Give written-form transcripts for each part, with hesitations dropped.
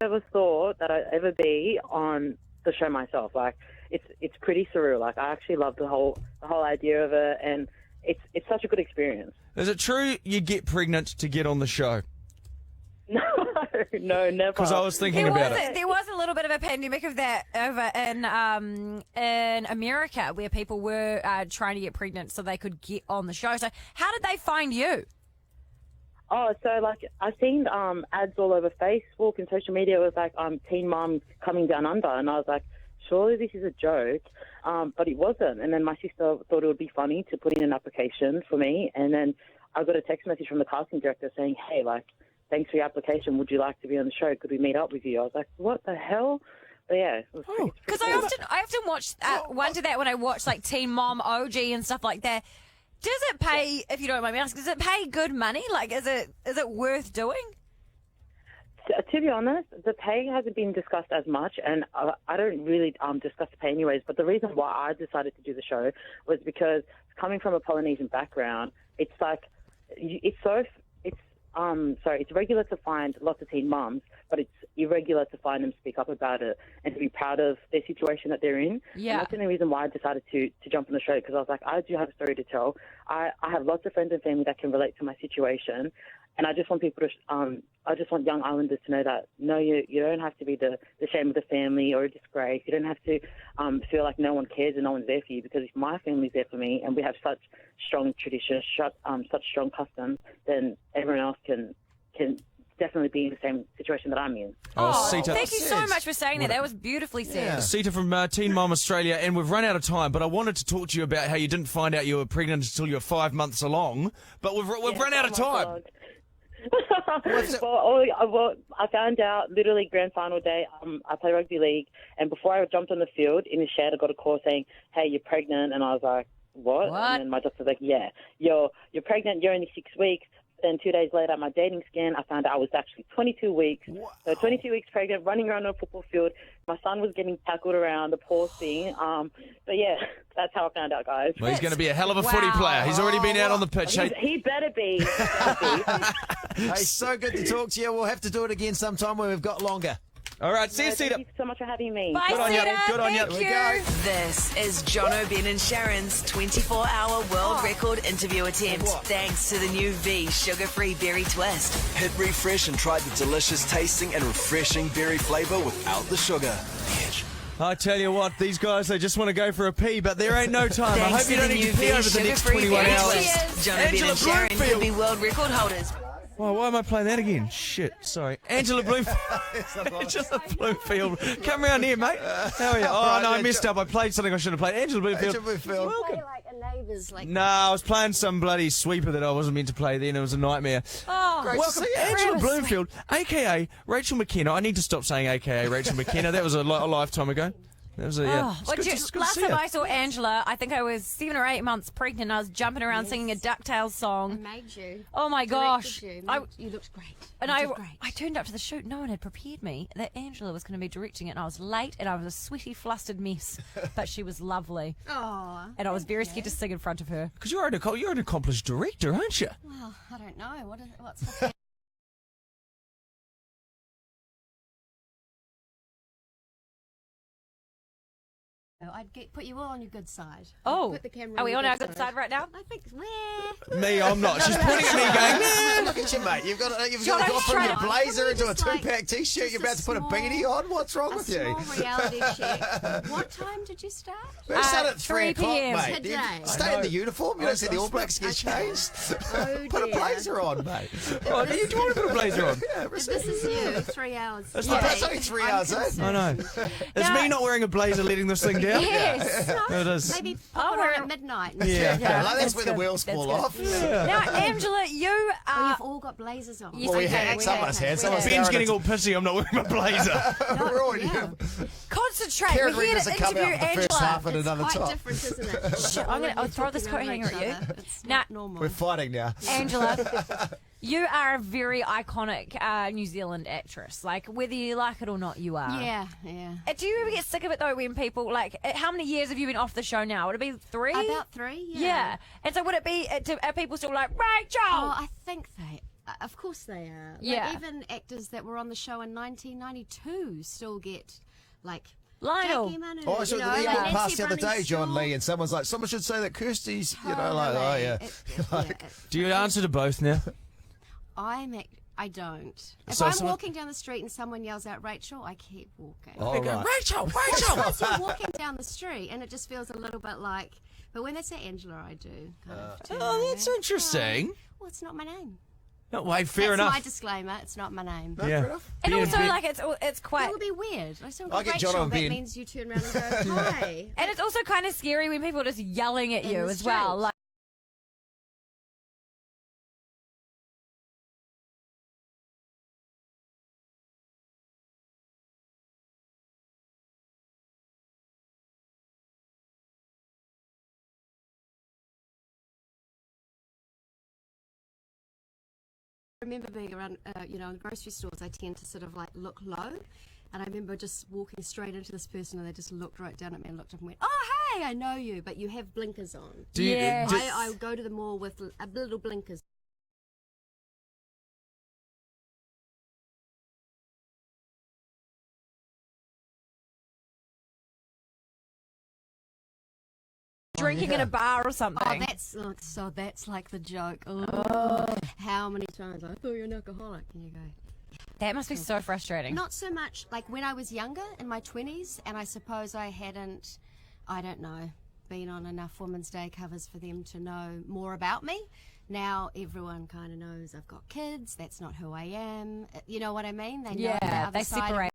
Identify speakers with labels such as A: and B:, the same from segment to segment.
A: ever thought that I'd ever be on the show myself. Like, it's pretty surreal. Like, I actually love the whole idea of it, and it's such a good experience.
B: Is it true you get pregnant to get on the show?
A: No, never.
B: Because I was thinking about it.
C: There was a little bit of a pandemic of that over in America where people were trying to get pregnant so they could get on the show. So how did they find you?
A: Oh, so, like, I've seen ads all over Facebook and social media. It was like Teen Mom Coming Down Under, and I was like, surely this is a joke, but it wasn't. And then my sister thought it would be funny to put in an application for me, and then I got a text message from the casting director saying, hey, like, thanks for your application. Would you like to be on the show? Could we meet up with you? I was like, what the hell? But yeah.
C: Because I often watch, wonder that when I watch like Teen Mom OG and stuff like that. Does it pay, if you don't mind me asking, does it pay good money? Like, is it worth doing?
A: To be honest, the pay hasn't been discussed as much, and I don't really discuss the pay anyways. But the reason why I decided to do the show was because coming from a Polynesian background, it's like it's regular to find lots of teen moms, but it's irregular to find them speak up about it and to be proud of their situation that they're in.
C: Yeah.
A: And that's the only reason why I decided to jump on the show, because I was like, I do have a story to tell. I have lots of friends and family that can relate to my situation, and I just want people to, I just want young islanders to know that, no, you don't have to be the shame of the family or a disgrace. You don't have to feel like no one cares and no one's there for you, because if my family's there for me and we have such strong traditions, such strong customs, then everyone else can definitely be in the same situation that I'm in.
C: Oh,
B: Sita.
C: thank you so much for saying that. That was beautifully said.
B: Yeah. Sita from Teen Mom Australia, and we've run out of time, but I wanted to talk to you about how you didn't find out you were pregnant until you were 5 months along, but we've run out of time.
A: Well, I found out literally grand final day. I play rugby league, and before I jumped on the field in the shed, I got a call saying, "Hey, you're pregnant," and I was like, "What?" And then my doctor's like, "Yeah, you're pregnant. You're only 6 weeks." Then 2 days later, my dating scan, I found out I was actually 22 weeks. Wow. So 22 weeks pregnant, running around on a football field. My son was getting tackled around, the poor thing. But yeah, that's how I found out, guys.
B: Well, he's going to be a hell of a footy player. He's already been out on the pitch.
A: He better be.
D: Hey, so good to talk to you. We'll have to do it again sometime when we've got longer.
B: All right, see you, Sita.
A: Thank you so much for having me.
C: Bye,
B: Good on
C: Sita.
B: you. Good on you.
C: Thank you.
B: Here we go.
E: This is Jono, Ben and Sharyn's 24-hour world record interview attempt. Thanks to the new V sugar-free berry twist.
F: Hit refresh and try the delicious tasting and refreshing berry flavour without the sugar.
B: I tell you what, these guys, they just want to go for a pee, but there ain't no time. I hope you don't need to pee over the next 21 hours.
E: Jono, Ben and Sharyn could be world record holders.
B: Why am I playing that again? Shit, sorry. Angela Bloomfield. Angela Bloomfield. Come around here, mate. How are you? Oh, no, I messed up. I played something I shouldn't have played. Angela Bloomfield.
G: Welcome. Like a neighbour's, like.
B: No, I was playing some bloody sweeper that I wasn't meant to play then. It was a nightmare.
C: Oh,
B: welcome, Angela Bloomfield, a.k.a. Rachel McKenna. I need to stop saying a.k.a. Rachel McKenna. That was a lifetime ago. That was
C: last time I saw Angela, I think I was 7 or 8 months pregnant. I was jumping around singing a DuckTales song.
G: I made you.
C: Oh my gosh!
G: You looked great.
C: And I turned up to the shoot. No one had prepared me that Angela was going to be directing it, and I was late, and I was a sweaty, flustered mess. But she was lovely.
G: Oh.
C: And I was very scared to sing in front of her.
B: Because you're an accomplished director, aren't you?
G: Well, I don't know. What's happening? I'd put you all on your good side.
C: Oh,
G: put the camera
C: are we on our
G: good
C: good side right now?
G: I think.
B: Me, I'm not. She's pointing at me going,
D: nah. Look at you, mate. You've got to go from your blazer into a two-pack T-shirt. You're about to put a beanie on. What's wrong with you?
G: Small reality check. What time did you start?
D: We started at 3 o'clock,
C: p.m.
D: mate.
G: Today.
D: Stay in the uniform. You don't see the All Blacks get changed. Put a blazer on, mate.
B: oh, do you want to put a blazer on?
D: Yeah,
G: If this is you, 3 hours.
D: That's only 3 hours, eh?
B: I know. It's me not wearing a blazer letting this thing down.
C: Yes.
B: It is.
G: Maybe pop it on at midnight.
B: Yeah.
D: That's where the wheels fall off.
C: Now, Angela, you are.
G: You've all got blazers on.
C: Yes,
D: Well, we
C: okay,
D: had. Some of us had. Some of us
B: Ben's
D: are
B: getting all pissy. I'm not wearing my blazer.
D: We're all
C: Concentrate.
D: Karen
C: We're here
D: doesn't
C: to
D: come
C: interview
D: out the first half
C: Angela.
D: at another
G: Quite
D: time.
G: different, isn't it?
C: Shit, I'll throw this coat hanger at you.
G: It's
C: Now,
G: not normal.
D: We're fighting now.
C: Angela, you are a very iconic New Zealand actress. Like, whether you like it or not, you are.
G: Yeah.
C: Do you ever get sick of it, though, when people, like, how many years have you been off the show now? Would it be 3?
G: About 3,
C: Yeah. And so would it be, are people still like, Rachel?
G: Oh, I think Of course they are.
C: Yeah.
G: Like, even actors that were on the show in 1992 still get, like...
C: Lionel.
G: Jackie Manu,
D: Oh, so
G: you know,
D: the
G: like
D: walked past
G: Nancy
D: the other
G: Brunning
D: day, John
G: Shaw.
D: Lee, and someone's like, someone should say that Kirsty's, you know, like, oh,
G: Totally.
D: yeah. Like,
B: Do you answer to both now?
G: I don't. If
B: So
G: I'm
B: someone-
G: walking down the street and someone yells out Rachel, I keep walking.
D: all right.
B: Rachel!
G: Because you're walking down the street and it just feels a little bit like... But when they say Angela, I do. Kind of turn
B: Oh, that's
G: around.
B: interesting.
G: Well, it's not my name.
B: No, wait, fair
G: That's
B: enough.
G: my disclaimer. It's not my name.
B: Yeah.
C: And also,
B: Being-
C: like, it's quite...
G: It would be weird. Like, someone
D: I'll
G: called
D: get Jono
G: Rachel,
D: and
G: that
D: Ben.
G: means you turn around and go, hi.
C: And it's also kind of scary when people are just yelling at
G: In
C: you
G: the
C: as well.
G: street.
C: Like,
G: I remember being around, in grocery stores, I tend to sort of like look low. And I remember just walking straight into this person and they just looked right down at me and looked up and went, oh, hey, I know you, but you have blinkers on.
B: Do you,
C: Yeah.
B: do-
G: I go to the mall with little blinkers.
C: drinking in a bar or something.
G: Oh, that's like the joke. Oh. How many times? I thought you were an alcoholic. And you go,
C: That must be so frustrating.
G: not so much like when I was younger in my 20s, and I suppose I hadn't, I don't know, been on enough Women's Day covers for them to know more about me. Now everyone kind of knows I've got kids. That's not who I am. You know what I mean? They know the
C: Yeah,
G: other
C: they
G: side of
C: separate.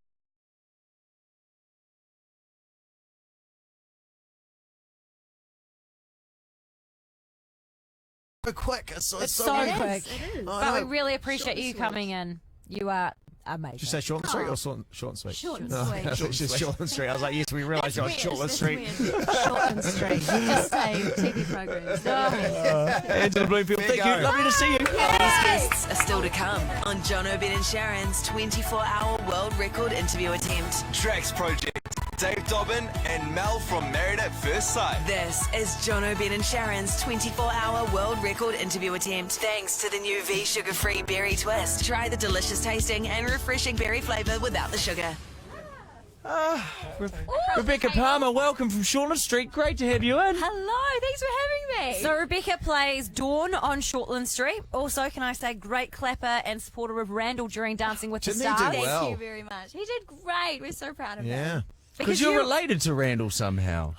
D: So quick. It's so
C: It's so
D: quick.
C: quick.
G: It is.
D: I
C: But we
D: know.
C: really appreciate
G: Short and
C: you
G: sweet.
C: coming in. You are amazing.
D: Did you say short and sweet or short and sweet?
G: Short and
D: No,
G: sweet.
D: it's just short and sweet. I was like, yes, we realise you're on short and street.
G: Short and street. Just say TV programs.
B: Angela Bloomfield, thank you.
D: go.
B: Lovely to see you.
E: These guests are still to come on Jono, Ben and Sharon's 24-hour world record interview attempt.
F: Drax Project, Dave Dobbyn and Mel from Married at First Sight.
E: This is Jono, Ben and Sharon's 24-hour world record interview attempt. Thanks to the new V sugar-free berry twist. Try the delicious tasting and refreshing berry flavour without the sugar.
B: Rebekah Palmer, welcome from Shortland Street. Great to have you in.
C: Hello, thanks for having me. So Rebekah plays Dawn on Shortland Street. Also, can I say, great clapper and supporter of Randall during Dancing with the
D: Didn't he do
C: Stars.
D: well?
H: Thank you very much. He did great. We're so proud of him.
D: Yeah.
B: Because you're related to Randall somehow.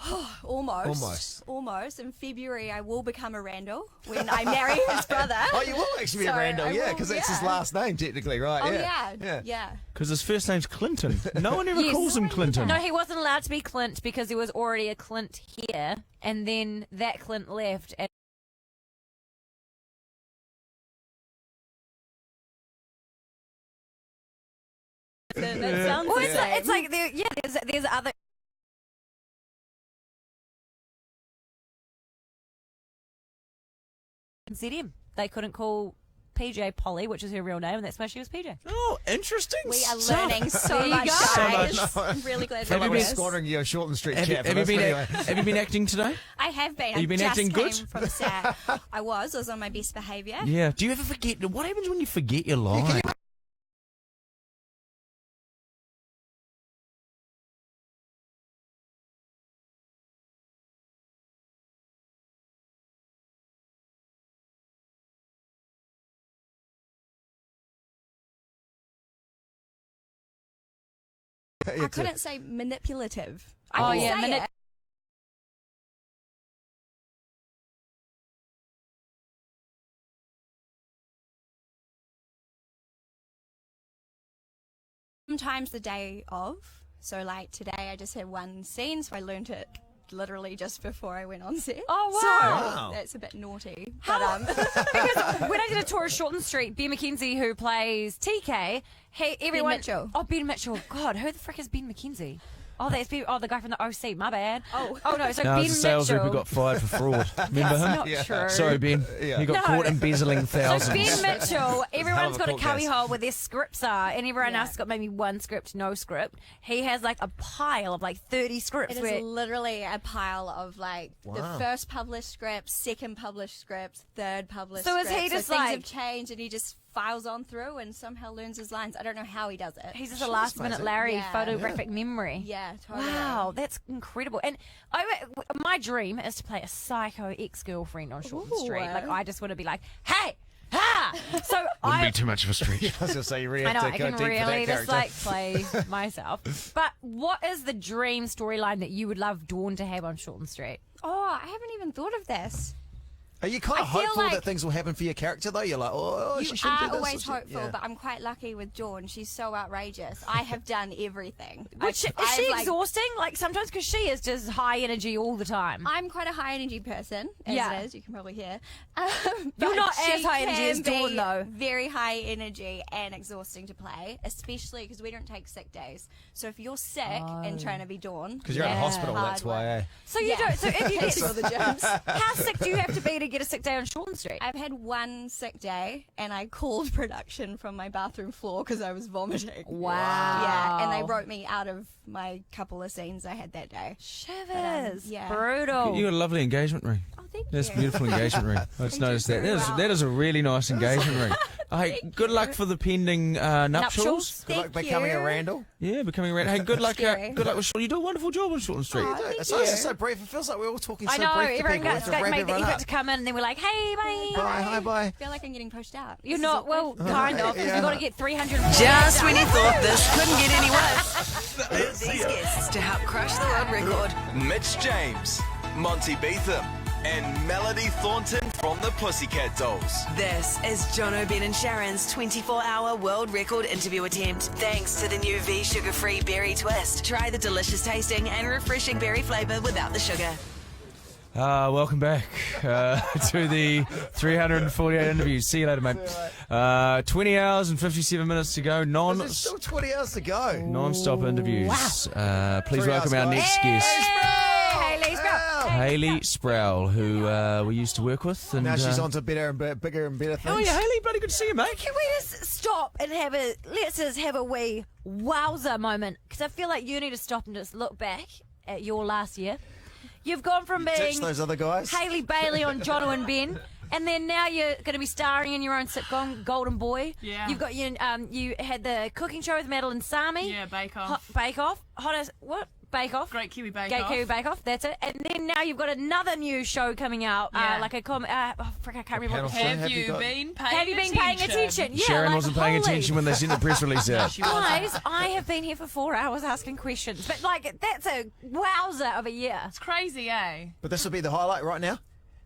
H: Almost. In February, I will become a Randall when I marry his brother.
D: Oh, you will actually be a
H: So
D: Randall,
H: I
D: yeah,
H: will,
D: because that's his
H: yeah.
D: last name, technically, right?
H: Oh,
D: Yeah.
H: yeah.
B: Because his first name's Clinton. No one ever
C: Yes.
B: calls him Clinton.
C: No, he wasn't allowed to be Clint because there was already a Clint here, and then that Clint left. And
H: That sounds
C: well,
H: the
C: it's, like,
H: same.
C: it's like there's other. ZM. They couldn't call PJ Polly, which is her real name, and that's why she was PJ.
B: Oh, interesting.
H: We are
B: stuff.
H: learning so
C: There you
H: much,
C: go.
H: guys. I'm really glad
D: Feel
H: we're
D: like
H: doing
D: we're
H: this.
D: squandering your Shortland Street
B: Have,
D: chat.
B: have
D: for
B: you
D: this,
B: been
D: but anyway.
B: have you been acting today?
H: I have been.
B: Have you been
H: I just
B: acting
H: came
B: good?
H: from set. I was on my best behaviour.
B: Yeah. Do you ever forget? What happens when you forget your line?
H: I couldn't say manipulative. I
C: Oh,
H: can
C: yeah,
H: say it. Sometimes the day of. So like today I just had one scene, so I learnt it literally just before I went on set.
C: Oh, wow.
H: So
D: Wow.
H: that's a bit naughty.
C: How-
H: But
C: Because when I did a tour of Shortland Street, Ben McKenzie, who plays TK, everyone.
H: Mitchell.
C: Oh, Ben Mitchell. God, who the frick is Ben McKenzie? Oh, that's Ben. Oh, the guy from the OC. My bad. Oh no. So
B: No,
C: Ben
B: it's a sales rep
C: Mitchell.
B: who got fired for fraud. Remember
C: That's
B: him?
C: not
D: Yeah.
C: true.
B: Sorry, Ben.
D: Yeah.
B: He got
C: No.
B: caught embezzling
C: So
B: thousands.
C: Ben Mitchell, everyone's got a
D: court
C: cubby
D: case.
C: hole where their scripts are, and everyone
H: Yeah.
C: else got maybe one script, no script. He has like a pile of like 30 scripts.
H: it
C: where
H: is literally a pile of like the
D: Wow.
H: first published script, second published script, third published
C: So is
H: script.
C: he just
H: things
C: like-
H: have changed and he just files on through and somehow learns his lines. I don't know how he does it.
C: He's just a last-minute Larry,
H: Yeah.
C: photographic memory.
H: Yeah, totally.
C: Wow, that's incredible. And my dream is to play a psycho ex-girlfriend on Shorten Street. Like, I just want to be like, hey, ha! So
B: Wouldn't be too much of a stretch.
D: I was going to say, you really
C: I know,
D: have
C: I
D: to go
C: can
D: deep for
C: really
D: that
C: just
D: character.
C: play myself. But what is the dream storyline that you would love Dawn to have on Shorten Street?
H: Oh, I haven't even thought of this.
D: Are you kind of
H: I feel
D: hopeful
H: like-
D: that things will happen for your character, though? You're like, oh, she
H: You
D: shouldn't do
H: are
D: this.
H: always
D: or
H: hopeful,
D: yeah.
H: but I'm quite lucky with Dawn. She's so outrageous. I have done everything.
C: Is she exhausting? Like, sometimes, because she is just high energy all the time.
H: I'm quite a high energy person, as
C: Yeah.
H: it is. You can probably hear.
C: You're
H: But
C: not
H: she
C: as high energy as
H: can
C: Dawn,
H: be
C: though.
H: Very high energy and exhausting to play, especially because we don't take sick days. So if you're sick and trying to be Dawn,
D: Because you're in
C: Yeah.
D: hospital,
H: Hard
D: that's why,
H: work.
D: eh?
C: So you
H: Yeah.
C: don't. So if you get
H: Saw the germs.
C: how sick do you have to be to get a sick day on Shorten Street?
H: I've had one sick day, and I called production from my bathroom floor because I was vomiting.
C: Wow.
H: Yeah, and they wrote me out of my couple of scenes I had that day.
C: Shivers.
H: yeah.
C: Brutal.
B: You got a lovely engagement ring.
H: Oh, thank
B: That's
H: you.
B: a beautiful engagement ring. I just noticed that.
H: very well.
B: That is a really nice engagement ring. Hey, good luck for the pending nuptials.
D: Good luck
H: Thank
D: becoming a
H: you.
D: Randall.
B: Yeah, becoming around. Hey, good luck.
H: Scary.
B: Good luck with Sean. You do a wonderful job on Shorten Street.
H: Oh,
D: It's always so brief. It feels like we're all talking so
C: I know.
D: brief to
C: Everyone
D: people. We
C: got
D: have to wrap
C: made the
D: everyone
C: effort
D: up.
C: to come in, and then we're like, "Hey, bye."
D: Bye, hi, bye.
H: I feel like I'm getting pushed out.
C: You're
H: This is
C: not.
H: awkward.
C: Well, kind of. Because
D: yeah.
C: we've got to get 300.
E: Just when you thought this couldn't get any worse. These guests to help crush the world record.
F: Mitch James, Monty Beetham, and Melody Thornton from the Pussycat Dolls.
E: This is Jono, Ben and Sharon's 24-hour world record interview attempt. Thanks to the new V sugar-free berry twist. Try the delicious tasting and refreshing berry flavour without the sugar.
B: Welcome back to the 348 interviews. See you later, mate. 20 hours and 57 minutes to go.
D: There's still 20 hours to go.
B: Non-stop interviews. Please
D: 3
B: welcome
D: hours,
B: our
D: guys.
B: next guest,
C: Hayley Sproull.
B: Hayley Sproull, who we used to work with. And,
D: Now she's on to bigger and better things.
B: Oh yeah, Hayley, bloody good to see you, mate.
C: Can we just stop and let's just have a wee wowzer moment? Because I feel like you need to stop and just look back at your last year. You've gone from being
D: Ditch those other guys.
C: Hayley Bailey on Jono and Ben, and then now you're going to be starring in your own sitcom, Golden Boy.
I: Yeah.
C: You've got you had the cooking show with Madeline Sami.
I: Yeah, Bake Off.
C: Bake Off. Hottest what? Bake Off.
I: Great Kiwi Bake
C: Great
I: Off.
C: Kiwi Bake Off. That's it. And then now you've got another new show coming out.
I: Yeah.
C: Like a I can't remember what
D: panel
C: it's
D: show.
I: Have you
D: got-
I: been paying
C: Have you been paying attention? Yeah,
B: Sharon
C: like,
B: wasn't paying
C: holy-
B: attention when they sent the press release out.
I: She was.
C: Guys, I have been here for 4 hours asking questions, but like that's a wowzer of a year.
I: It's crazy, eh?
D: But this will be the highlight right now.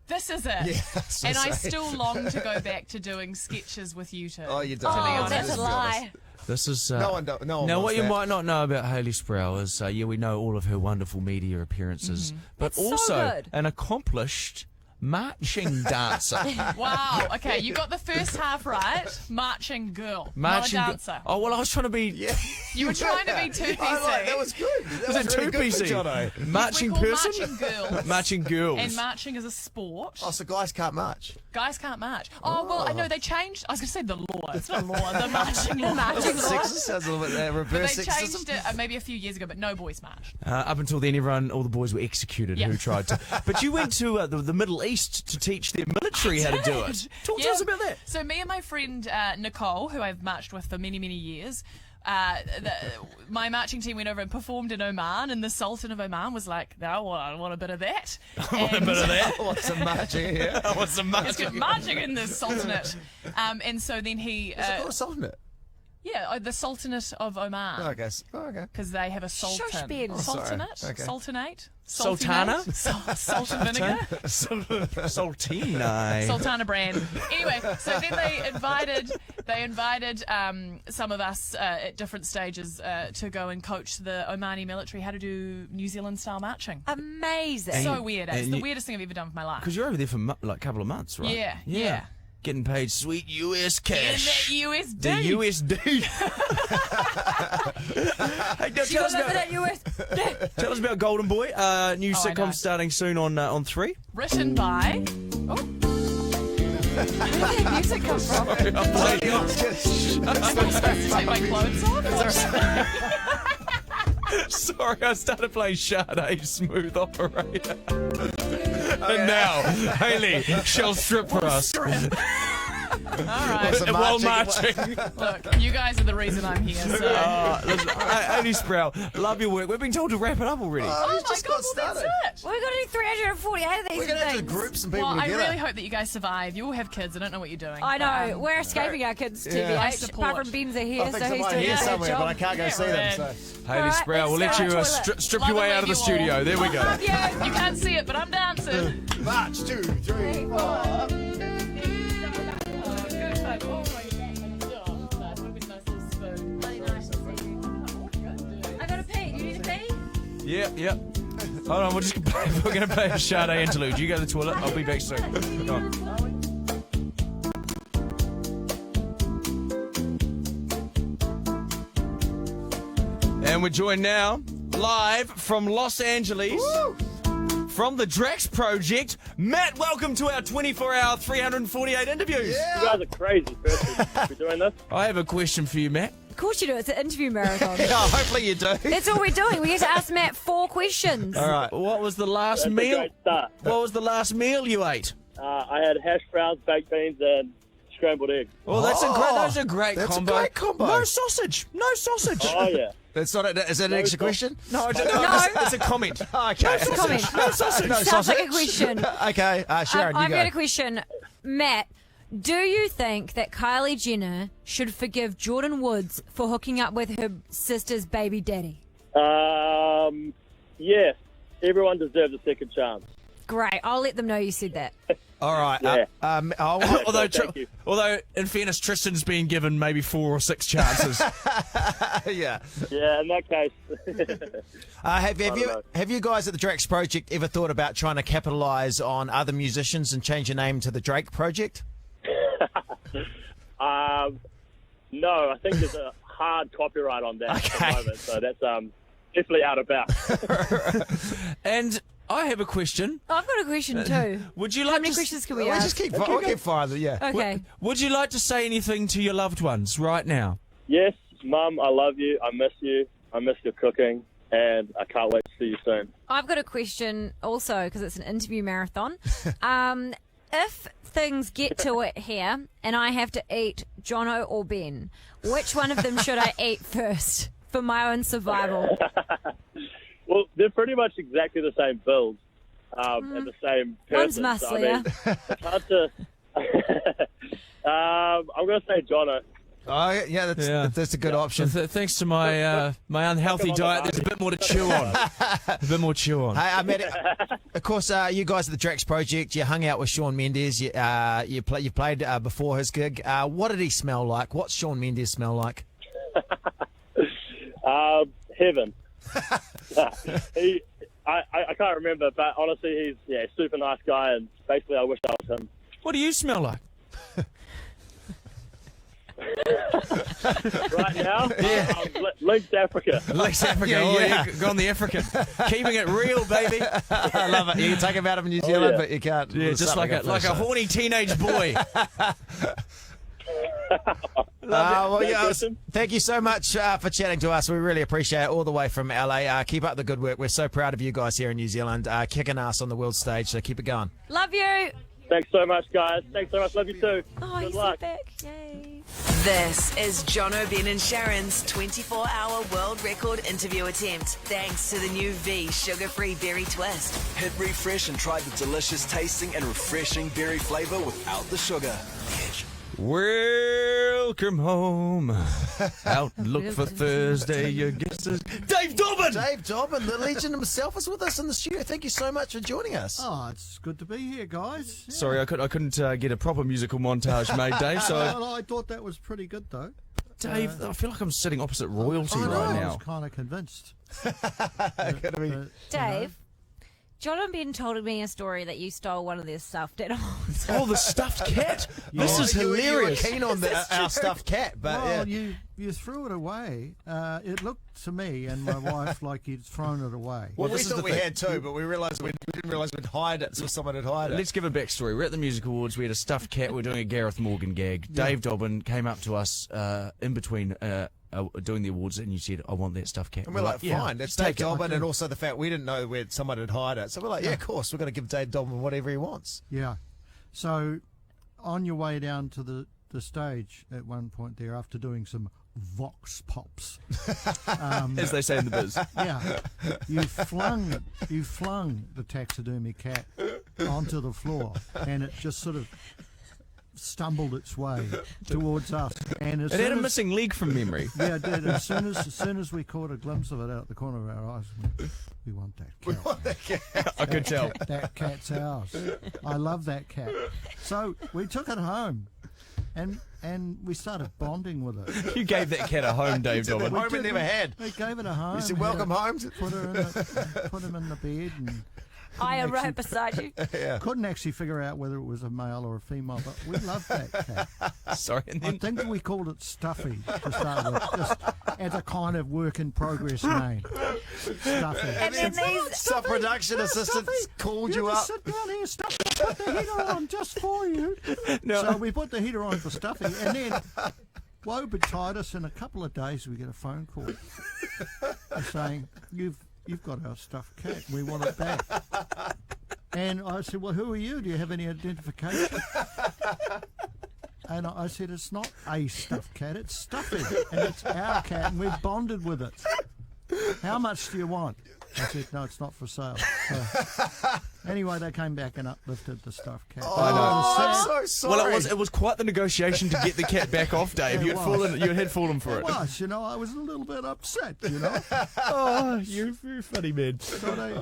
I: This is it.
D: Yeah, that's
I: And
D: what
I: I
D: I'm saying.
I: still long to go back to doing sketches with you two.
D: Oh, you
I: To
D: don't.
I: be
C: Oh,
I: honest.
C: that's a
D: Let's be
C: lie.
B: This is
D: No one
B: now
D: wants
B: what you
D: that.
B: might not know about Hayley Sproull is we know all of her wonderful media appearances, but
C: That's so
B: also
C: good.
B: an accomplished marching dancer.
I: Wow. Okay, you got the first half right. Marching girl.
B: Marching
I: not a dancer.
B: Oh well, I was trying to be
D: Yeah.
I: You were trying to be two-piece.
D: I like, that was good. That
B: was it
D: really good for
B: 2PC?
D: Jono.
B: marching
I: We're called
B: person,
I: marching girls.
B: marching girls.
I: And marching is a sport.
D: Oh, so guys can't march.
I: Guys can't march. Oh, well, I know they changed. I was going to say the law. It's not law. The marching law.
D: Sexist sounds a little bit
I: But
D: reverse
I: they
D: sexism.
I: changed it maybe a few years ago, but no boys marched.
B: Up until then, all the boys were executed
I: Yeah.
B: who tried to. But you went to the Middle East to teach their military how to do it. Talk to
I: Yeah.
B: us about that.
I: So me and my friend Nicole, who I've marched with for many, many years, my marching team went over and performed in Oman, and the Sultan of Oman was like, "No, I want a bit of that." I
B: want a bit of that.
D: What's some marching here?
B: I want some
I: It's good marching in the Sultanate. And so then he,
D: Is it called a sultanate?
I: the Sultanate of Oman.
D: Oh, okay. Oh, okay.
I: Because they have a sultan.
C: Shush, Ben. Oh,
D: sorry.
I: Sultanate?
D: Okay.
I: Sultanate?
B: Sultana?
I: Salt and vinegar?
B: Saltine.
I: Sultana brand. Anyway, so then they invited some of us at different stages to go and coach the Omani military how to do New Zealand style marching.
C: Amazing.
I: So weird. It's
B: and
I: the
B: you-
I: weirdest thing I've ever done with my life.
B: Because you're over there for like a couple of months, right?
I: Yeah.
B: Getting paid sweet US
I: In
B: cash.
I: that USD.
B: The USD. Hey, now,
C: You got that US?
B: tell us about Golden Boy. New
I: know.
B: sitcom starting soon on 3.
I: Written by.
C: Where did that music come from?
I: Am I supposed to take my clothes off?
B: Sorry, I started playing Sade, Smooth Operator. And now, Hayley shall strip for us.
I: right.
B: While marching.
I: Look, you guys are the reason I'm here. So.
B: Listen, Hayley Sproull, love your work. We've been told to wrap it up already.
I: Oh my
D: just
I: God,
D: got started.
I: that's it.
C: We're going to do 348 of these
D: We're going to have to
C: things.
D: group some people
I: Well, I
D: together.
I: really hope that you guys survive. You all have kids. I don't know what you're doing.
C: I know.
I: But,
C: We're escaping our kids, TBH.
I: I support.
C: Apart from Ben's are here,
D: I think
C: so he's
D: somebody
C: doing
D: here
C: a good
D: somewhere,
C: job.
D: but I can't go see them.
I: Red.
D: So.
B: Hayley
C: Alright,
B: Sproull, we'll
C: let's
B: let
C: go
B: you
C: to the toilet.
B: strip
I: Love
B: your way
I: and
B: out of the
I: leave you all.
B: studio. There we go.
C: Love you.
I: You can't see it, but I'm dancing.
D: March, 2, 3, 4.
I: Oh, good fun. Oh my God. Nice. Would be nice to spoon.
C: Really nice to see you. I got to pee. Do you need to pee?
B: Yep. Hold on, we're going to play a Sade interlude. You go to the toilet. I'll be back soon. Go on. And we're joined now, live from Los Angeles, from the Drax Project. Matt, welcome to our 24-hour, 348 interviews.
D: Yeah.
J: You guys are crazy for doing this.
B: I have a question for you, Matt.
C: Of course you do. It's an interview marathon.
D: Oh, hopefully you do.
C: That's all we're doing. We get to ask Matt 4 questions.
B: All right. What was the last
J: That's a
B: meal?
J: great start.
B: What was the last meal you ate?
J: I had hash browns, baked beans, and scrambled eggs.
B: Oh, that's a great. Those are great
D: That's
B: combo.
D: a great combo.
B: No sausage. No sausage.
J: Oh, yeah.
D: That's not is that an extra question?
B: No, it's a comment.
D: Okay.
C: Comment.
B: No sausage.
D: No
C: Sounds like a
D: sausage.
C: question.
D: Okay, Sharyn, you
C: I've
D: go.
C: got a question. Matt, do you think that Kylie Jenner should forgive Jordan Woods for hooking up with her sister's baby daddy?
J: Yes. Everyone deserves a second chance.
C: Great. I'll let them know you said that.
D: All right.
J: Yeah.
B: Although, in fairness, Tristan's been given maybe 4 or 6 chances.
D: Yeah.
J: Yeah, in that case.
D: Have you guys at the Drax Project ever thought about trying to capitalise on other musicians and change your name to the Drake Project?
J: No, I think there's a hard copyright on that
D: Okay.
J: at the moment, so that's definitely out of bounds.
B: And I have a question.
C: I've got a question too.
B: Would you
C: How
B: like
C: many
B: to
C: questions can we
D: We'll
C: ask?
D: just we'll keep firing. Yeah.
C: Okay.
B: Would you like to say anything to your loved ones right now?
J: Yes, Mum, I love you. I miss you. I miss your cooking, and I can't wait to see you soon.
C: I've got a question also because it's an interview marathon. If things get to it here and I have to eat Jono or Ben, which one of them should I eat first for my own survival?
J: Well, they're pretty much exactly the same build and the same
C: One's
J: person. So, I
C: musclier.
J: mean, it's hard to... I'm going to say Jono.
D: Oh, yeah, that's a good option.
B: Thanks to my my unhealthy diet, there's a bit more to chew on. A bit more chew on.
D: Hey, I met. Of course, you guys at the Drax Project, you hung out with Shawn Mendes. You played before his gig. What did he smell like? What's Shawn Mendes smell like?
J: Heaven. I can't remember, but honestly, he's a super nice guy, and basically, I wish I was him.
B: What do you smell like?
J: Right now, Links Africa.
B: Links Africa.
D: Yeah.
B: Go on the African. Keeping it real, baby.
D: I love it. You can take him out of New Zealand,
J: yeah.
D: but you can't.
B: Yeah, just like a horny teenage boy.
D: Thank you so much for chatting to us. We really appreciate it all the way from LA. Keep up the good work. We're so proud of you guys here in New Zealand, kicking ass on the world stage, so keep it going.
C: Love you.
J: Thanks so much, guys. Thanks so much. Love you too.
C: Oh,
J: Good
C: he's
J: luck.
C: back. Yay.
E: This is Jono, Ben and Sharyn's 24-hour world record interview attempt. Thanks to the new V sugar-free berry twist.
F: Hit refresh and try the delicious tasting and refreshing berry flavour without the sugar.
B: Welcome home. Outlook for Thursday. Your guest is Dave Dobbyn.
D: Dave Dobbyn, the legend himself, is with us in the studio. Thank you so much for joining us.
K: Oh, it's good to be here, guys. Yeah.
B: Sorry, I couldn't get a proper musical montage made, Dave. So,
K: Well, I thought that was pretty good, though.
B: Dave, I feel like I'm sitting opposite royalty
K: I know,
B: right
K: I
B: now.
K: was kind of convinced.
C: Dave, John and Ben told me a story that you stole one of their stuffed animals.
B: Oh, the stuffed cat. This is
D: You
B: hilarious.
D: were keen on our stuffed cat, but
K: Well, you threw it away. It looked to me and my wife like you'd thrown it away.
D: Well,
B: this
D: we
B: is
D: thought
B: the
D: we
B: thing.
D: had too, but we didn't realise we'd hide it, so someone had hide it.
B: Let's give a backstory. We're at the Music Awards. We had a stuffed cat. We were doing a Gareth Morgan gag. Dave Dobbyn came up to us in between doing the awards, and you said, "I want that stuffed cat."
D: And we're like,
B: yeah,
D: fine, that's
B: just
D: Dave
B: take it.
D: Dobbyn, and also the fact we didn't know where someone had hide it. So we're like, yeah, of course, we're going to give Dave Dobbyn whatever he wants.
K: Yeah. So, on your way down to the the stage at one point there after doing some vox pops.
B: As they say in the biz.
K: Yeah, you flung the taxidermy cat onto the floor, and it just sort of stumbled its way towards us. And
B: It had a missing leg from memory.
K: Yeah, it did. As soon as we caught a glimpse of it out the corner of our eyes, we want that cat.
D: We want that cat.
B: I could tell.
K: That cat's ours. I love that cat. So we took it home, and we started bonding with it.
B: You gave that cat a home, Dave Dobbyn.
D: Home it never had.
K: We gave it a home.
D: You said, welcome home.
K: Put him in the bed and
C: I am right beside you.
D: Yeah.
K: couldn't actually figure out whether it was a male or a female, but we loved that cat.
B: Sorry, and
K: I
B: then
K: think we called it Stuffy to start with, just as a kind of work in progress name. Stuffy.
C: And then these
D: Some production assistants called you up.
K: Sit down here, Stuffy. Put the heater on just for you.
B: No.
K: So we put the heater on for Stuffy, and then woe betide us. In a couple of days, we get a phone call saying, You've got our stuffed cat. We want it back. And I said, well, who are you? Do you have any identification? And I said, it's not a stuffed cat, it's Stuffy. And it's our cat, and we've bonded with it. How much do you want? I said, no, it's not for sale. So, anyway, they came back and uplifted the stuffed cat.
B: I know.
D: I'm so sorry.
B: Well, it was quite the negotiation to get the cat back off, Dave.
K: It
B: You had fallen for
K: It
B: it.
K: was, I was a little bit upset,
B: Oh, you're very funny, man.
K: So they,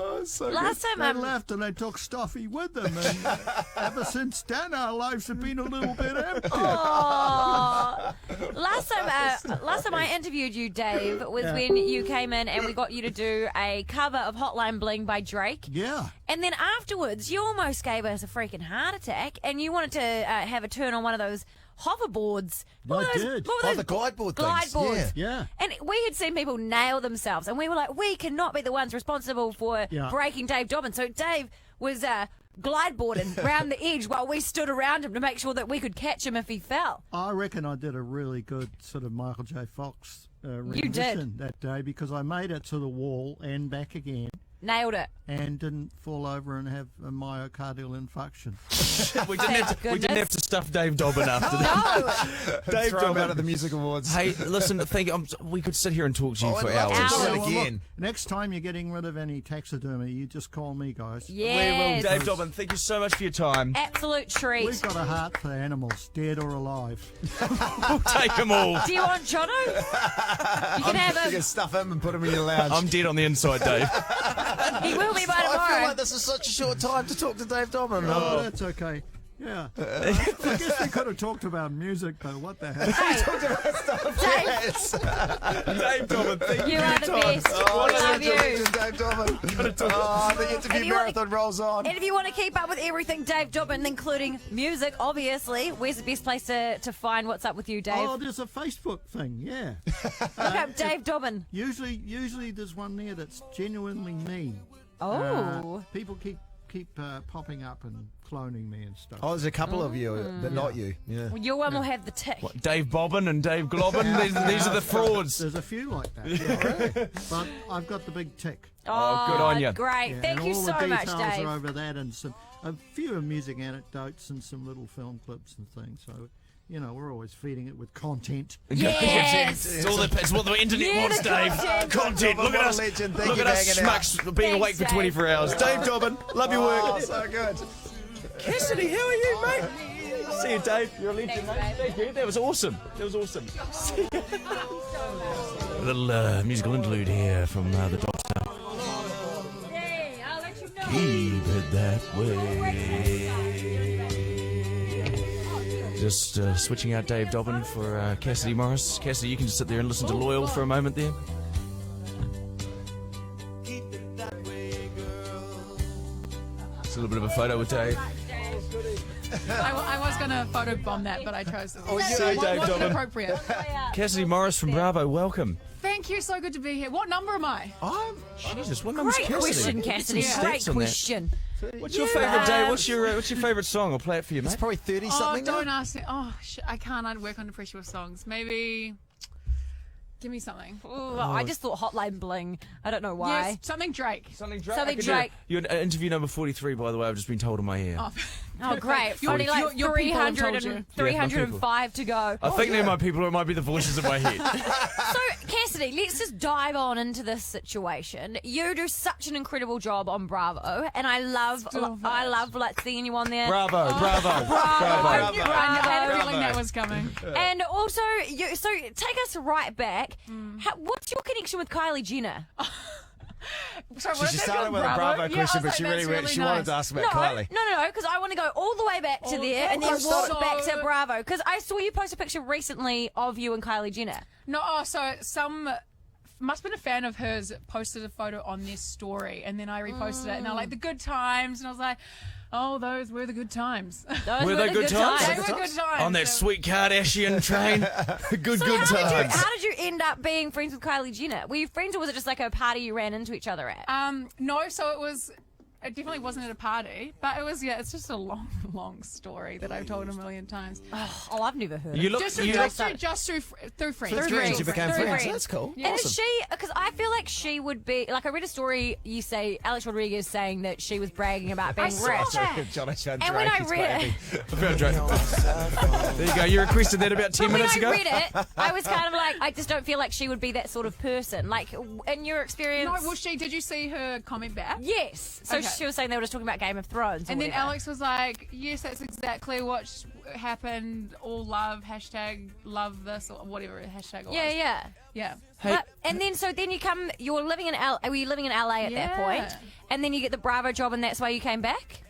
C: last time
K: they left and they took Stuffy with them, and ever since then our lives have been a little bit empty.
C: Oh, last time I interviewed you, Dave, was when you came in and we got you to do a cover of Hotline Bling by Drake.
K: Yeah.
C: And then afterwards, you almost gave us a freaking heart attack, and you wanted to have a turn on one of those hoverboards.
K: I did.
D: The glide board things.
C: Glide boards.
K: Yeah.
C: And we had seen people nail themselves, and we were like, we cannot be the ones responsible for breaking Dave Dobbyn. So Dave was glide boarding round the edge while we stood around him to make sure that we could catch him if he fell.
K: I reckon I did a really good sort of Michael J. Fox rendition
C: You did.
K: that day, because I made it to the wall and back again
C: Nailed it.
K: and didn't fall over and have a myocardial infarction.
B: We didn't have to stuff Dave Dobbyn after that.
C: No.
B: Dave
D: Throw him
B: Dobbyn
D: out at the music awards.
B: Hey, listen, we could sit here and talk to you
D: Oh,
B: for
D: I'd love
B: hours.
D: to do
C: Hours.
D: it
K: Well,
D: again.
K: look, next time you're getting rid of any taxidermy, you just call me, guys.
C: Yes.
B: Dave Dobbyn, thank you so much for your time.
C: Absolute treat.
K: We've got a heart for animals, dead or alive.
B: We'll take them all.
C: Do you want Jono? You can have
D: You
C: him.
D: can stuff him and put him in your lounge.
B: I'm dead on the inside, Dave.
C: He will be by
D: I feel
C: tomorrow.
D: like this is such a short time to talk to Dave Dobbyn.
K: Oh, that's okay. Yeah. I guess we could have talked about music, though. What the hell?
C: Dave,
B: Dave Dobbyn, thank you
C: you
B: for
C: are
B: your
C: the
B: time.
C: best.
D: Oh,
C: Love
D: legend,
C: you.
D: legend, Dave Dobbyn. Oh, the
C: If
D: interview
C: you want-
D: marathon rolls on.
C: And if you want to keep up with everything Dave Dobbyn, including music, obviously, where's the best place to find what's up with you, Dave?
K: Oh, there's a Facebook thing, yeah.
C: Look up Dave Dobbyn.
K: Usually there's one there that's genuinely me.
C: Oh.
K: People keep popping up and cloning me and stuff.
D: Oh, there's a couple of you, but not you. Yeah.
C: Well, your one will have the tick.
B: What, Dave Bobbin and Dave Globbin? These are the frauds.
K: There's a few like that. Yeah. But I've got the big tick.
B: Oh, good on ya.
C: Great.
K: Yeah,
C: Thank
K: and
C: you
K: all
C: so
K: the
C: much,
K: details
C: Dave.
K: are over that, and a few music anecdotes and some little film clips and things. So, we're always feeding it with content.
C: Yes.
B: It's what the internet
C: Yeah,
B: wants,
C: the
B: Dave. Content. Look at
D: What a
B: us.
D: legend. Thank
B: Look
D: you
B: at
D: for
B: us
D: hanging out.
B: schmucks being awake for
C: Thanks,
B: 24 hours. Dave Dobbyn, love your
D: Oh,
B: work.
D: so good.
B: Cassidy, how are you, mate? See you, Dave. You're a legend,
C: Thanks,
B: mate.
C: babe.
B: Thank you. That was awesome. A little musical interlude here from the Doctor.
C: Hey, I'll let you know.
B: Keep it that way. Just switching out Dave Dobbyn for Cassidy Morris. Cassidy, you can just sit there and listen to Loyal for a moment there. Just a little bit of a photo with Dave.
I: I was going to photobomb that, but I chose.
B: Oh, you say Dave
I: wasn't
B: Dobbyn.
I: appropriate.
B: Cassidy Morris from Bravo, welcome.
I: Thank you, so good to be here. What number am I?
B: Oh, Jesus, what number's
C: Great
B: Cassidy?
C: question, Cassidy.
B: Get some
C: Great
B: stats on that.
C: question.
B: What's your favourite day? What's your favourite song? I'll play it for you, mate.
D: It's probably 30-something
I: Oh, don't ask me. Oh, I can't. I'd work under pressure with songs. Maybe
L: Give me something.
C: Ooh, I just thought Hotline Bling. I don't know why.
L: Yes, something Drake.
B: Something Drake.
C: Something Drake.
B: You're interview number 43, by the way. I've just been told in my ear.
C: Oh, great. Only like
L: your people have told
C: 300
L: you.
C: and 305 to go.
B: I think they're my people. It might be the voices in my head.
C: So, Cassidy, let's just dive on into this situation. You do such an incredible job on Bravo, and I love like seeing you on there.
B: Bravo.
L: I had a feeling that was coming.
C: And also, so take us right back. What's your connection with Kylie Jenner?
L: Sorry,
D: She started with a Bravo question, but she wanted to ask about Kylie.
C: No, because I want to go all the way back to there and then walk back to Bravo. Because I saw you post a picture recently of you and Kylie Jenner.
L: No, so some must have been a fan of hers posted a photo on their story, and then I reposted it, and they're like, the good times, and I was like, oh, those were the good times.
B: Were they good times?
L: They were good times.
B: On that sweet Kardashian train. good times.
C: How did you end up being friends with Kylie Jenner? Were you friends, or was it just like a party you ran into each other at?
L: No, so it definitely wasn't at a party, but it was, it's just a long story that I've told a million times.
C: Oh, I've never heard.
L: Just through friends.
D: Through friends, you became friends. That's cool.
C: And is she, because I feel like she would be, like I read a story, you say, Alex Rodriguez saying that she was bragging about being rich. And when I read it,
B: there you go, you requested that about 10 minutes ago.
C: When I read it, I was kind of like, I just don't feel like she would be that sort of person. Like, in your experience.
L: No, well, did you see her comment back?
C: Yes. So she was saying they were just talking about Game of Thrones.
L: And then Alex was like, yes, that's exactly what happened. All love, #love this, or whatever hashtag was.
C: Yeah.
B: Hey.
C: And then, you're living in LA. Were you living in LA at that point? And then you get the Bravo job, and that's why you came back?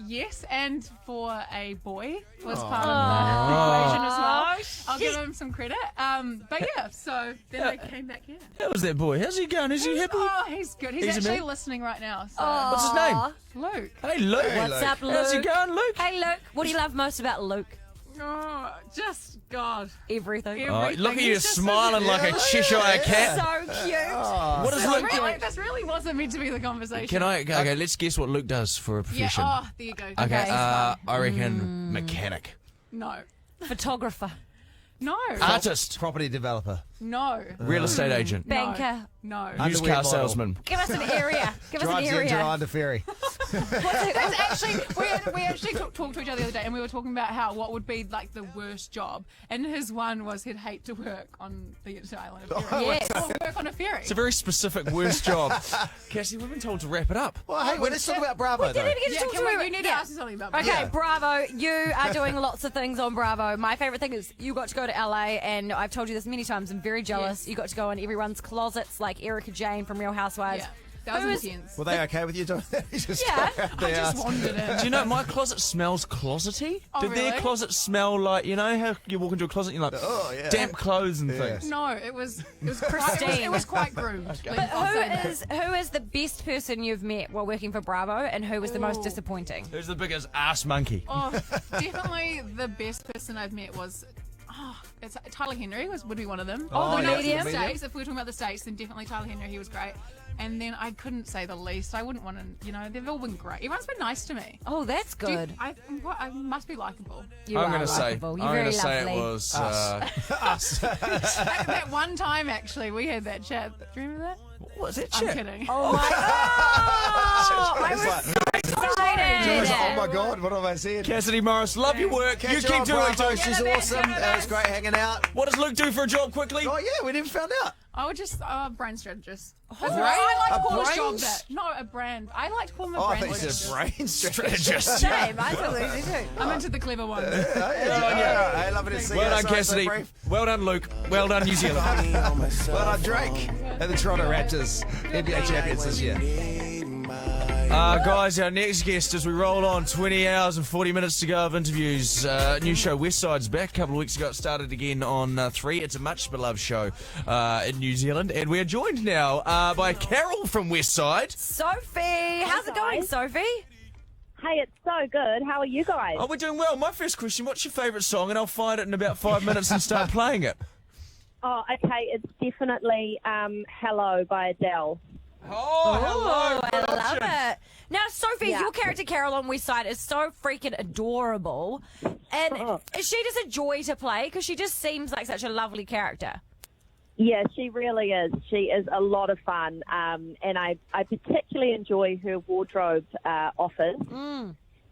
L: Yes, and for a boy was part of the equation as well. I'll give him some credit. But yeah, so then I came back here.
B: How was that boy? How's he going? Is he happy?
L: Oh, he's good. He's actually listening right now. So.
B: What's his name?
L: Luke.
B: Hey, Luke.
C: What's up, Luke?
B: How's he going, Luke?
C: Hey, Luke. What do you love most about Luke?
L: Oh, just God.
C: Everything.
B: Look at you smiling like a Cheshire cat.
C: So cute.
B: What is Luke doing?
L: This really wasn't meant to be the conversation.
B: Okay, let's guess what Luke does for a profession.
L: Yeah, there you go.
B: Okay, I reckon mechanic.
L: No.
C: Photographer.
L: No.
B: Artist.
D: Property developer.
L: No.
B: Real estate agent.
C: Banker.
L: No.
B: Used car salesman.
C: Give us an area.
D: Drives in Geronda Ferry.
L: That's actually, we actually talked to each other the other day, and we were talking about what would be like the worst job, and his one was he'd hate to work on the island of ferry.
C: Yes.
L: Or work on a ferry.
B: It's a very specific worst job. Cassie, we've been told to wrap it up.
D: Well, hey, let's talk about Bravo, though.
L: You need to ask me something about Bravo.
C: Okay, Bravo. You are doing lots of things on Bravo. My favourite thing is you got to go to LA, and I've told you this many times. I'm very jealous.
L: Yes.
C: You got to go in everyone's closets, like Erica Jane from Real Housewives.
L: Yeah. That was intense.
D: Were they okay with you doing that?
L: I just wandered in.
B: Do you know my closet smells closety?
L: Oh,
B: Did their
L: really?
B: closet smell like, you know how you walk into a closet and you're like, damp clothes and things?
L: No, it was pristine. It was quite groomed.
C: But who is the best person you've met while working for Bravo, and who was the most disappointing?
B: Who's the biggest ass monkey?
L: Oh, definitely the best person I've met was. It's Tyler Henry would be one of them.
C: The medium.
L: States, if we're talking about the States, then definitely Tyler Henry. He was great. And then I couldn't say the least. I wouldn't want to, they've all been great. Everyone's been nice to me.
C: Oh, that's good.
L: I must be likable.
B: I'm going to say it was
C: us.
L: That one time, actually, we had that chat. Do you remember that?
B: What was that
L: I'm
B: chat?
L: kidding.
C: Oh my God! I was so excited.
D: Oh my God, what have I said?
B: Cassidy Morris, love your work. You keep doing what you do.
D: She's awesome. It was great hanging out.
B: What does Luke do for a job quickly?
D: Oh, yeah, we never found out.
L: I would just brain strategist.
B: I
L: I like to call
D: a
L: his job
D: brains?
L: that. No, a brand. I like to call him a
D: Oh, I
L: brand
D: think it's
L: strategist.
D: a brain strategist.
C: Same. I feel easy too.
L: I'm into the clever ones.
D: I love it to see
B: Well
D: you.
B: done, Cassidy. Well done, Luke. Well done, New Zealand.
D: Well done, Drake. And the Toronto Raptors, NBA champions this year.
B: Guys, our next guest, as we roll on, 20 hours and 40 minutes to go of interviews. New show, West Side's back. A couple of weeks ago, it started again on 3. It's a much beloved show in New Zealand. And we are joined now by Carol from West Side.
C: Sophie, how's it going, Sophie?
M: Hey, it's so good. How are you guys?
B: Oh, we're doing well. My first question, what's your favourite song? And I'll find it in about 5 minutes and start playing it.
M: Oh, okay. It's definitely Hello by Adele.
B: Oh, hello.
C: I love it. Now, Sophie, your character Carol on West Side is so freaking adorable. And is she just a joy to play? Because she just seems like such a lovely character.
M: Yeah, she really is. She is a lot of fun, and I particularly enjoy her wardrobe offers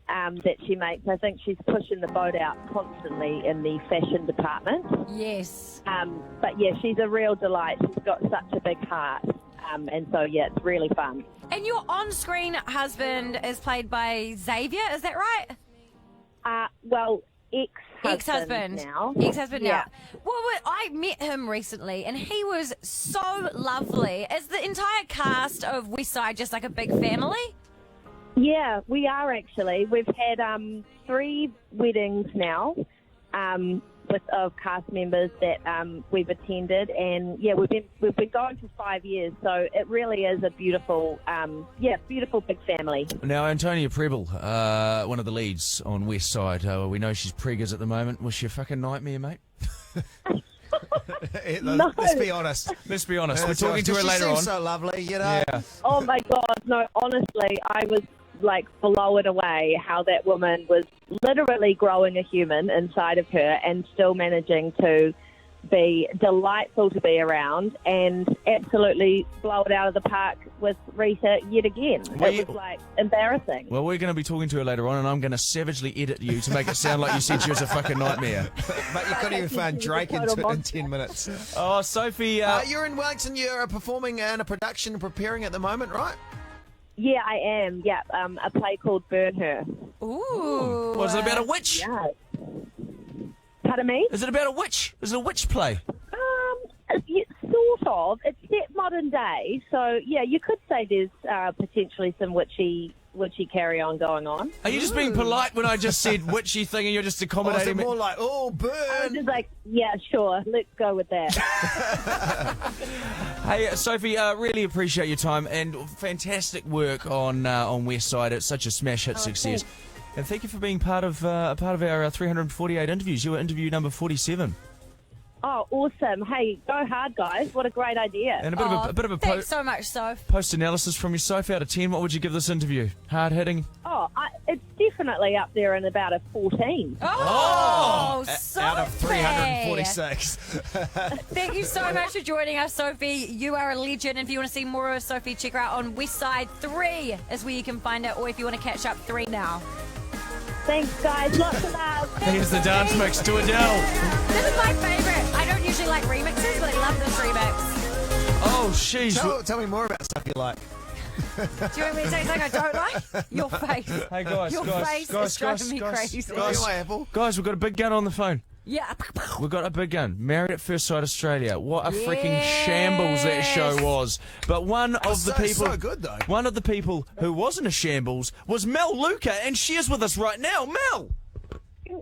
M: that she makes. I think she's pushing the boat out constantly in the fashion department.
C: Yes.
M: But yeah, she's a real delight. She's got such a big heart, and so yeah, it's really fun.
C: And your on-screen husband is played by Xavier, is that right?
M: Well, ex-husband
C: now.
M: now.
C: Ex-husband now. Well, I met him recently, and he was so lovely. Is the entire cast of West Side just like a big family?
M: Yeah, we are actually. We've had 3 weddings now of cast members that we've attended, and yeah, we've been going for 5 years. So it really is a beautiful, beautiful big family.
B: Now, Antonia Preble, one of the leads on West Side, we know she's preggers at the moment. Was she a fucking nightmare, mate?
D: No. Let's be honest.
B: Let's be honest. We're talking to her later on.
D: She seems so lovely, you know.
B: Yeah.
M: Oh my God, no! Honestly, I was like blown away how that woman was literally growing a human inside of her and still managing to be delightful to be around and absolutely blow it out of the park with Rita yet again. It was like embarrassing.
B: Well, we're going to be talking to her later on, and I'm going to savagely edit you to make it sound like you said she was a fucking nightmare.
D: But you couldn't even find Drake in 10 minutes.
B: Oh, Sophie.
D: You're in Wellington, you're performing in a production and preparing at the moment, right?
M: Yeah, I am. Yeah, a play called Burn Her.
C: Ooh.
B: Was it about a witch?
M: Yeah. Pardon me?
B: Is it about a witch? Is it a witch play?
M: Sort of. It's set modern day, so yeah, you could say there's potentially some witchy carry on going on.
B: Are you just being polite when I just said witchy thing and you're just accommodating me?
D: More like, oh, burn.
M: I was just like, yeah, sure, let's go with that.
B: Hey, Sophie, really appreciate your time and fantastic work on West Side. It's such a smash hit success.
M: Thanks.
B: And thank you for being part of our 348 interviews. You were interview number 47.
M: Oh, awesome. Hey, go hard, guys. What a great idea.
B: And a bit of a
C: thanks so much, Soph.
B: Post-analysis from your Soph out of 10. What would you give this interview? Hard-hitting?
M: Oh, it's definitely up there in about a 14.
C: Oh, Sophie.
D: Out of 346.
C: Thank you so much for joining us, Sophie. You are a legend. If you want to see more of Sophie, check her out on West Side 3 is where you can find it, or if you want to catch up 3 now.
M: Thanks, guys. Lots of love.
B: Here's the dance mix to Adele.
C: This is my favourite. I don't usually like remixes, but I love this remix.
B: Oh, sheesh.
D: Tell me more about stuff you like.
C: Do you want me to say something I don't like? Your face.
B: Hey, guys.
C: Your face is driving me crazy.
B: Guys, we've got a big gun on the phone.
C: Yeah.
B: We've got a big gun. Married at First Sight Australia. What a freaking shambles that show was. But one of the people...
D: so good, though.
B: One of the people who wasn't a shambles was Mel Luca, and she is with us right now. Mel!
N: Yay!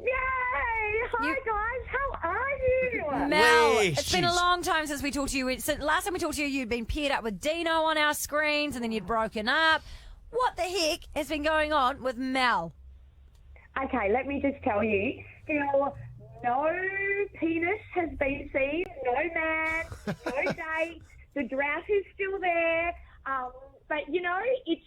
N: Hi, guys. How are you?
C: Mel, it's been a long time since we talked to you. Last time we talked to you, you'd been paired up with Dino on our screens, and then you'd broken up. What the heck has been going on with Mel?
N: Okay, let me just tell you. Still, no penis has been seen. No man. No date. The drought is still there. But you know, it's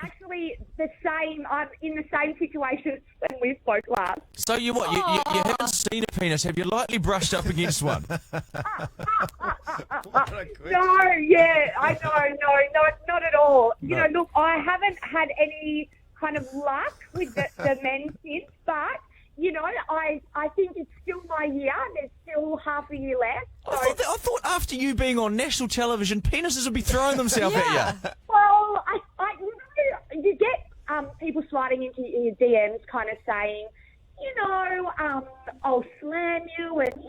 N: actually the same. I'm in the same situation when we spoke last.
B: So you what? You haven't seen a penis. Have you lightly brushed up against one?
N: No, yeah, I know, no, not at all.
B: No.
N: You know, look, I haven't had any kind of luck with the men since, but, you know, I think it's still my year. There's still half a year left. So.
B: I thought after you being on national television, penises would be throwing themselves at you.
N: Well, you get people sliding into your DMs kind of saying, you know, I'll slam you, and, you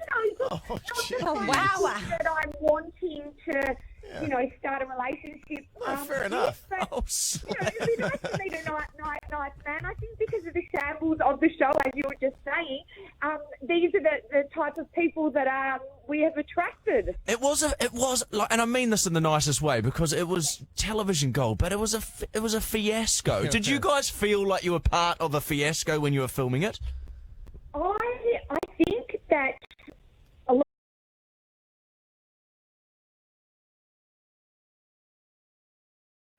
N: know, that I'm wanting to, you know, start a relationship.
D: Fair enough.
N: But, you know, it'd be nice to meet a nice man. I think because of the shambles of the show, as you were just saying, these are the type of people that we have attracted.
B: It was like, and I mean this in the nicest way, because it was television gold, but it was a fiasco. Did you guys feel like you were part of a fiasco when you were filming it?
N: I think that a lot.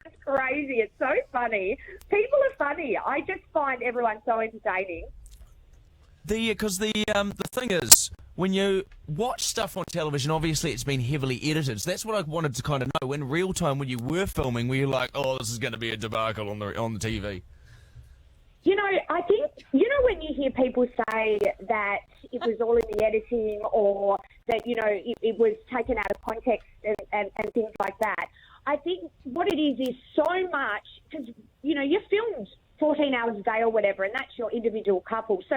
N: It's crazy. It's so funny. People are funny. I just find everyone so entertaining.
B: Because the thing is, when you watch stuff on television, obviously it's been heavily edited. So that's what I wanted to kind of know. In real time, when you were filming, were you like, oh, this is going to be a debacle on the TV?
N: You know, I think, when you hear people say that it was all in the editing or that, it was taken out of context and things like that, I think what it is so much, because, you're filmed 14 hours a day or whatever, and that's your individual couple. So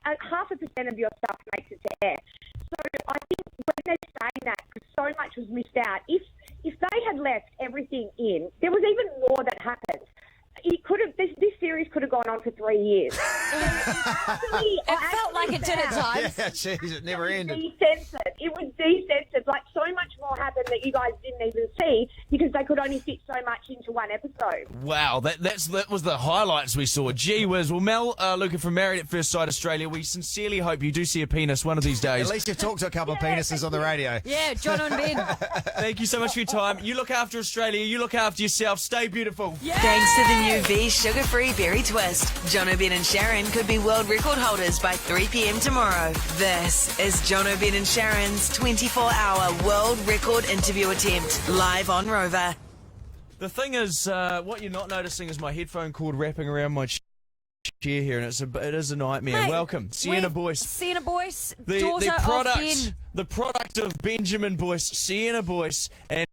N: 0.5% of your stuff makes it to air. So I think when they're saying that, because so much was missed out, if they had left everything in, there was even more that happened. It could have. This series could have gone on for 3 years.
C: It felt like it did at times.
D: Yeah, jeez, it never ended.
N: It was decensored. Like, so much more happened that you guys didn't even see because they could only fit so much into one episode.
B: Wow, that was the highlights we saw. Gee whiz. Well, Mel Luca from Married at First Sight Australia, we sincerely hope you do see a penis one of these days.
D: At least you've talked to a couple of penises on the radio.
C: Yeah, Jono and Ben.
B: Thank you so much for your time. You look after Australia. You look after yourself. Stay beautiful.
C: Yeah.
E: Thanks to the new V sugar-free berry twist, Jono, Ben and Sharyn could be world record holders by 3 p.m. tomorrow. This is Jono, Ben and Sharyn's 24-hour world record interview attempt, live on Rover.
B: The thing is, what you're not noticing is my headphone cord wrapping around my chair here, and it is a nightmare.
C: Hey,
B: welcome, Sienna Boyce.
C: Sienna Boyce,
B: The
C: daughter
B: product,
C: of Ben.
B: the product of Benjamin Boyce, Sienna Boyce, and